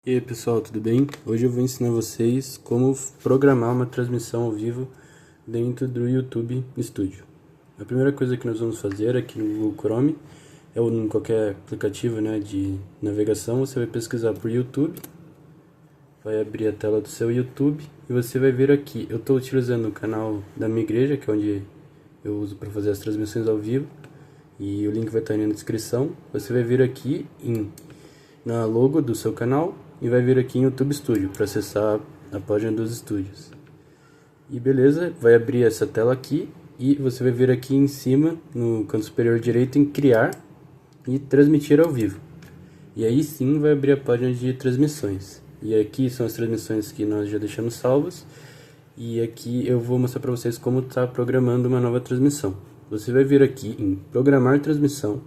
E aí pessoal, tudo bem? Hoje eu vou ensinar vocês como programar uma transmissão ao vivo dentro do YouTube Studio. A primeira coisa que nós vamos fazer aqui no Google Chrome ou em qualquer aplicativo, de navegação, você vai pesquisar por YouTube, vai abrir a tela do seu YouTube e você vai vir aqui. Eu estou utilizando o canal da minha igreja, que é onde eu uso para fazer as transmissões ao vivo, e o link vai estar aí na descrição. Você vai vir aqui na logo do seu canal e vai vir aqui em YouTube Studio para acessar a página dos estúdios. E beleza, vai abrir essa tela aqui e você vai vir aqui em cima, no canto superior direito, em criar e transmitir ao vivo. E aí sim vai abrir a página de transmissões. E aqui são as transmissões que nós já deixamos salvas. E aqui eu vou mostrar para vocês como está programando uma nova transmissão. Você vai vir aqui em programar transmissão.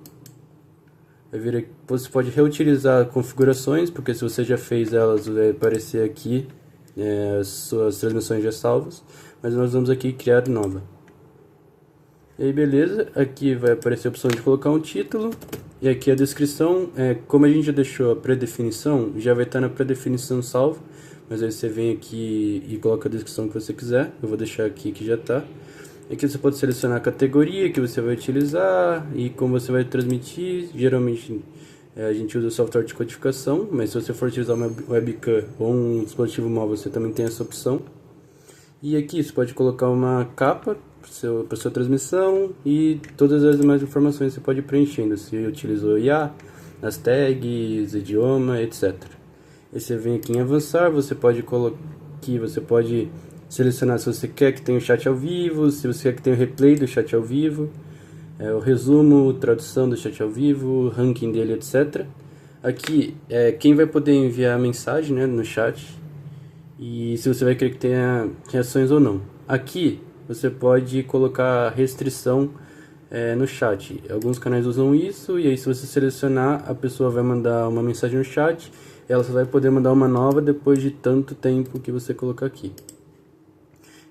Você pode reutilizar configurações, porque se você já fez elas, vai aparecer aqui as suas transmissões já salvas, mas nós vamos aqui criar nova. E aí beleza, aqui vai aparecer a opção de colocar um título, e aqui a descrição, como a gente já deixou a pré-definição, já vai estar na pré-definição salvo, mas aí você vem aqui e coloca a descrição que você quiser. Eu vou deixar aqui que já está. Aqui você pode selecionar a categoria que você vai utilizar e como você vai transmitir. Geralmente a gente usa o software de codificação, mas se você for utilizar uma webcam ou um dispositivo móvel, você também tem essa opção. E aqui você pode colocar uma capa para sua transmissão e todas as demais informações você pode ir preenchendo. Se utilizou IA, as tags, idioma, etc. E você vem aqui em avançar, você pode selecionar se você quer que tenha o chat ao vivo, se você quer que tenha o replay do chat ao vivo, o resumo, tradução do chat ao vivo, ranking dele, etc. Aqui quem vai poder enviar a mensagem no chat e se você vai querer que tenha reações ou não. Aqui você pode colocar restrição no chat. Alguns canais usam isso e aí se você selecionar, a pessoa vai mandar uma mensagem no chat, ela só vai poder mandar uma nova depois de tanto tempo que você colocar aqui.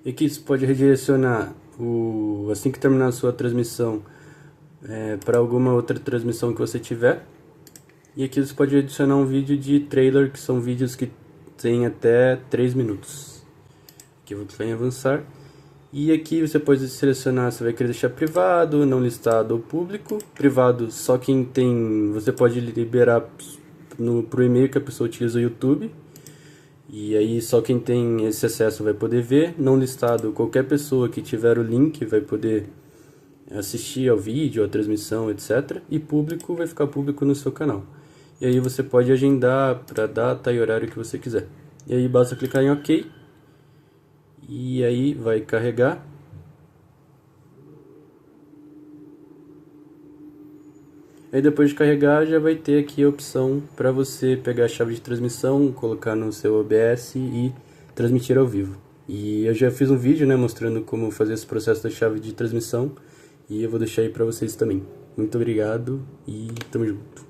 E aqui você pode redirecionar, assim que terminar a sua transmissão, para alguma outra transmissão que você tiver. E aqui você pode adicionar um vídeo de trailer, que são vídeos que tem até 3 minutos. Aqui eu vou clicar em avançar. E aqui você pode selecionar se vai querer deixar privado, não listado ou público. Privado, só quem tem, você pode liberar pro e-mail que a pessoa utiliza o YouTube. E aí só quem tem esse acesso vai poder ver. Não listado, qualquer pessoa que tiver o link vai poder assistir ao vídeo, à transmissão, etc. E público vai ficar público no seu canal. E aí você pode agendar para data e horário que você quiser. E aí basta clicar em OK. E aí vai carregar. Aí depois de carregar já vai ter aqui a opção para você pegar a chave de transmissão, colocar no seu OBS e transmitir ao vivo. E eu já fiz um vídeo mostrando como fazer esse processo da chave de transmissão e eu vou deixar aí para vocês também. Muito obrigado e tamo junto.